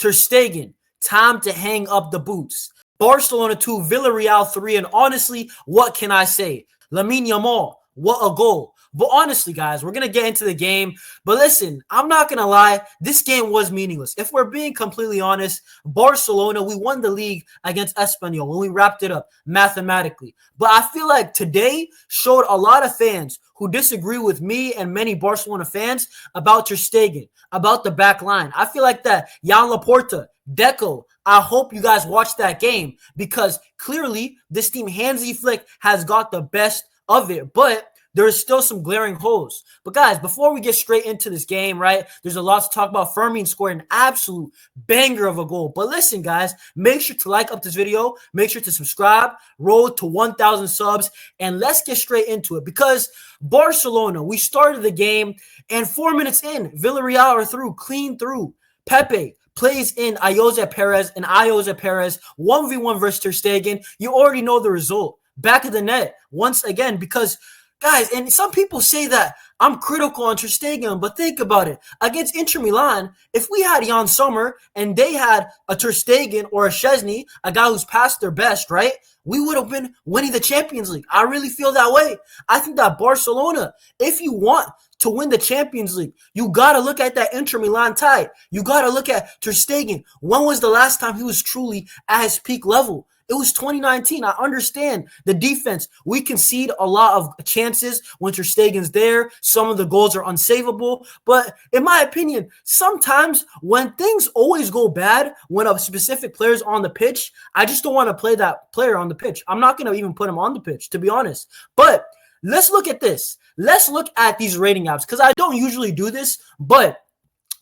Ter Stegen, time to hang up the boots. Barcelona 2, Villarreal 3, and honestly, what can I say? Lamine Yamal, what a goal. But honestly, guys, we're going to get into the game. But listen, I'm not going to lie. This game was meaningless. If we're being completely honest, Barcelona, we won the league against Espanyol when we wrapped it up mathematically. But I feel like today showed a lot of fans who disagree with me and many Barcelona fans about Ter Stegen, about the back line. I feel like that Jan Laporta, Deco, I hope you guys watched that game because clearly this team, Hansi Flick, has got the best of it. But there's still some glaring holes. But guys, before we get straight into this game, right, there's a lot to talk about. Fermín scored an absolute banger of a goal. But listen, guys, make sure to like up this video. Make sure to subscribe. Road to 1,000 subs. And let's get straight into it. Because Barcelona, we started the game. And 4 minutes in, Villarreal are through, clean through. Pepe plays in Ayoze Perez. And Ayoze Perez, 1v1 versus Ter Stegen. You already know the result. Back of the net once again because guys, and some people say that I'm critical on Ter Stegen, but think about it. Against Inter Milan, if we had Jan Sommer and they had a Ter Stegen or a Szczesny, a guy who's past their best, right, we would have been winning the Champions League. I really feel that way. I think that Barcelona, if you want to win the Champions League, you got to look at that Inter Milan tie. You got to look at Ter Stegen. When was the last time he was truly at his peak level? It was 2019. I understand the defense. We concede a lot of chances when Ter Stegen's there. Some of the goals are unsavable. But in my opinion, sometimes when things always go bad, when a specific player's on the pitch, I just don't want to play that player on the pitch. I'm not going to even put him on the pitch, to be honest. But let's look at this. Let's look at these rating apps because I don't usually do this, but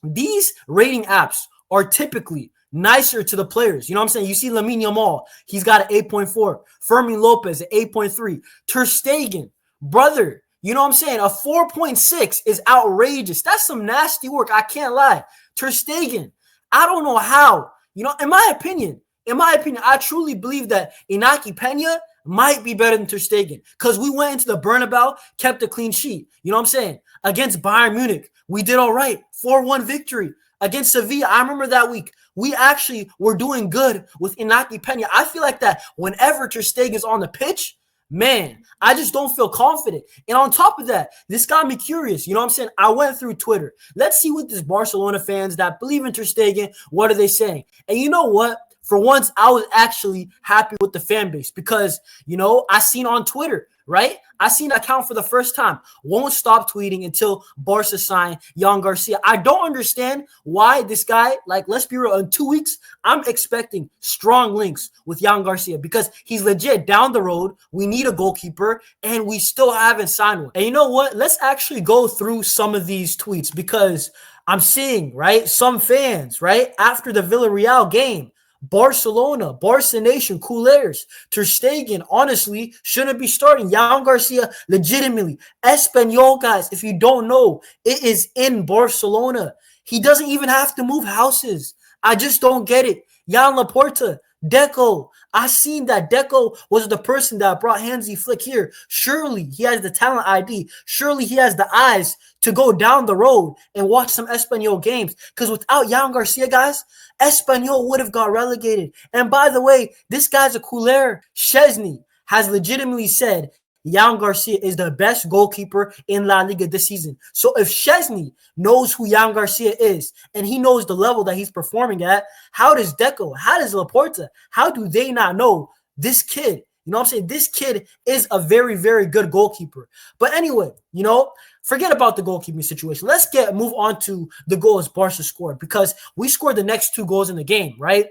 these rating apps are typically nicer to the players. You know what I'm saying? You see Lamine Yamal, he's got an 8.4. Fermín López, an 8.3. Ter Stegen, brother, you know what I'm saying? A 4.6 is outrageous. That's some nasty work. I can't lie. Ter Stegen, I don't know how. You know, in my opinion, I truly believe that Iñaki Peña might be better than Ter Stegen because we went into the Bernabeu, kept a clean sheet. You know what I'm saying? Against Bayern Munich, we did all right. 4-1 victory. Against Sevilla, I remember that week, we actually were doing good with Iñaki Peña. I feel like that whenever Ter Stegen's on the pitch, man, I just don't feel confident. And on top of that, this got me curious. You know what I'm saying? I went through Twitter. Let's see what this Barcelona fans that believe in Ter Stegen, what are they saying? And you know what? For once, I was actually happy with the fan base because, you know, I seen on Twitter, right? I seen an account for the first time. Won't stop tweeting until Barca sign Jan Garcia. I don't understand why this guy, like, let's be real, in 2 weeks, I'm expecting strong links with Jan Garcia because he's legit down the road. We need a goalkeeper, and we still haven't signed one. And you know what? Let's actually go through some of these tweets because I'm seeing, right, some fans, right, after the Villarreal game, Barcelona, Barca Nation, Culers, Ter Stegen, honestly, shouldn't be starting. Jan Garcia, legitimately. Espanyol, guys, if you don't know, it is in Barcelona. He doesn't even have to move houses. I just don't get it. Jan Laporta, Deco. I seen that Deco was the person that brought Hansi Flick here. Surely he has the talent ID. Surely he has the eyes to go down the road and watch some Espanyol games. Because without Jan Garcia, guys, Espanyol would have got relegated. And by the way, this guy's a Culer. Szczesny has legitimately said Jan Garcia is the best goalkeeper in La Liga this season. So if Szczesny knows who Jan Garcia is and he knows the level that he's performing at, how does Deco, how does Laporta, how do they not know this kid? You know what I'm saying? This kid is a very, very good goalkeeper. But anyway, you know, forget about the goalkeeping situation. Let's move on to the goals Barca scored because we scored the next 2 goals in the game, right?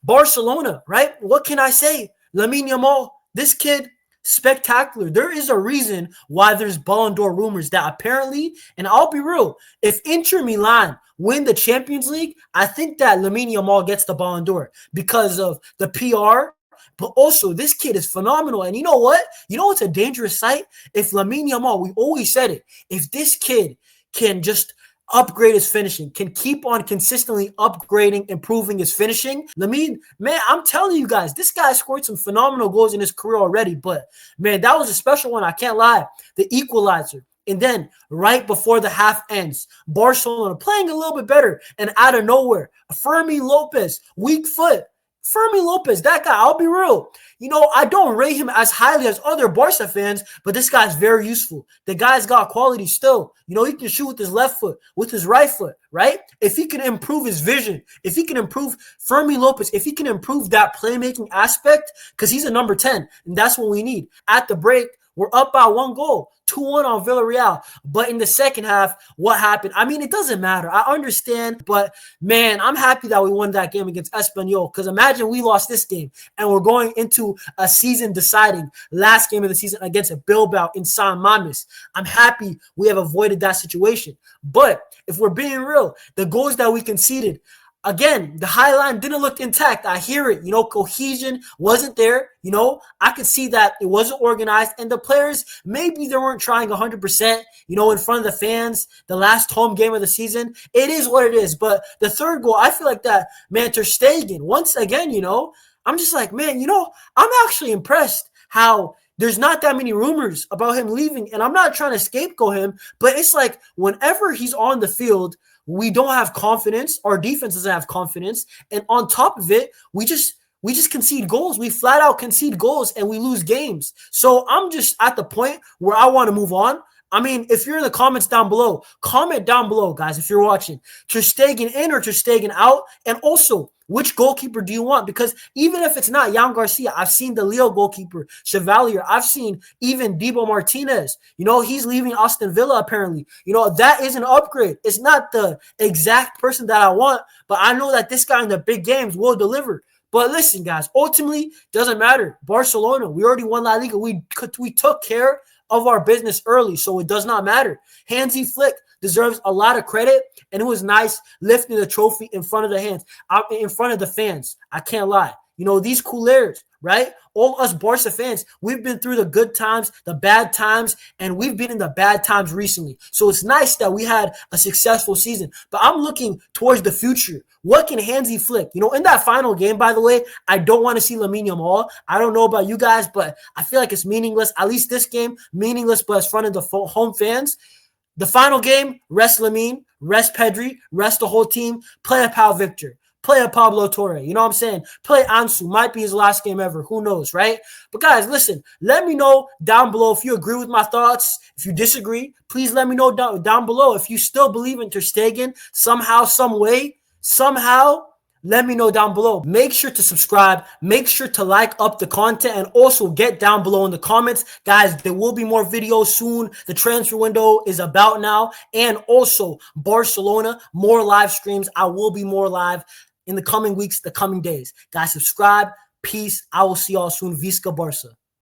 Barcelona, right? What can I say? Lamine Yamal, this kid, spectacular. There is a reason why there's Ballon d'Or rumors that apparently, and I'll be real, if Inter Milan win the Champions League, I think that Lamine Yamal gets the Ballon d'Or because of the PR. But also, this kid is phenomenal. And you know what? You know what's a dangerous sight? If Lamine Yamal, we always said it, if this kid can just upgrade his finishing, can keep on consistently upgrading, improving his finishing. Lamine, man, I'm telling you guys, this guy scored some phenomenal goals in his career already. But, man, that was a special one. I can't lie. The equalizer. And then right before the half ends, Barcelona playing a little bit better. And out of nowhere, Fermín López, weak foot. Fermín López, that guy, I'll be real. I don't rate him as highly as other Barca fans, but this guy's very useful. The guy's got quality still. He can shoot with his left foot, with his right foot, right? If he can improve his vision, if he can improve Fermín López, if he can improve that playmaking aspect, because he's a number 10, and that's what we need. At the break, we're up by 1 goal, 2-1 on Villarreal. But in the second half, what happened? I mean, it doesn't matter. I understand, but man, I'm happy that we won that game against Espanyol, because imagine we lost this game and we're going into a season-deciding last game of the season against Bilbao in San Mamés. I'm happy we have avoided that situation. But if we're being real, the goals that we conceded, again, the high line didn't look intact. I hear it. Cohesion wasn't there. I could see that it wasn't organized. And the players, maybe they weren't trying 100%, in front of the fans, the last home game of the season. It is what it is. But the third goal, I feel like that, man, Ter Stegen, once again, I'm just like, man, I'm actually impressed how there's not that many rumors about him leaving. And I'm not trying to scapegoat him, but it's like whenever he's on the field, we don't have confidence. Our defense doesn't have confidence. And on top of it, we just concede goals. We flat out concede goals and we lose games. So I'm just at the point where I want to move on. I mean, if you're in the comments down below, comment down below, guys, if you're watching. Ter Stegen in or Ter Stegen out? And also, which goalkeeper do you want? Because even if it's not Jan Garcia, I've seen the Leo goalkeeper, Chevalier. I've seen even Debo Martinez. He's leaving Aston Villa apparently. That is an upgrade. It's not the exact person that I want, but I know that this guy in the big games will deliver. But listen, guys, ultimately, doesn't matter. Barcelona, we already won La Liga. We took care of our business early, so it does not matter. Hansi Flick deserves a lot of credit, and it was nice lifting the trophy in front of in front of the fans. I can't lie. These coolers, right? All us Barca fans, we've been through the good times, the bad times, and we've been in the bad times recently. So it's nice that we had a successful season. But I'm looking towards the future. What can Hansi Flick? In that final game, by the way, I don't want to see Lamine Yamal. I don't know about you guys, but I feel like it's meaningless. At least this game, meaningless, but it's in front of the home fans. The final game, rest Lamine, rest Pedri, rest the whole team, play a Pau Victor. Play a Pablo Torre. You know what I'm saying? Play Ansu. Might be his last game ever. Who knows, right? But guys, listen. Let me know down below if you agree with my thoughts. If you disagree, please let me know down below. If you still believe in Ter Stegen somehow, some way, somehow, let me know down below. Make sure to subscribe. Make sure to like up the content and also get down below in the comments. Guys, there will be more videos soon. The transfer window is about now. And also, Barcelona, more live streams. I will be more live in the coming weeks, the coming days. Guys, subscribe. Peace. I will see y'all soon. Visca Barca.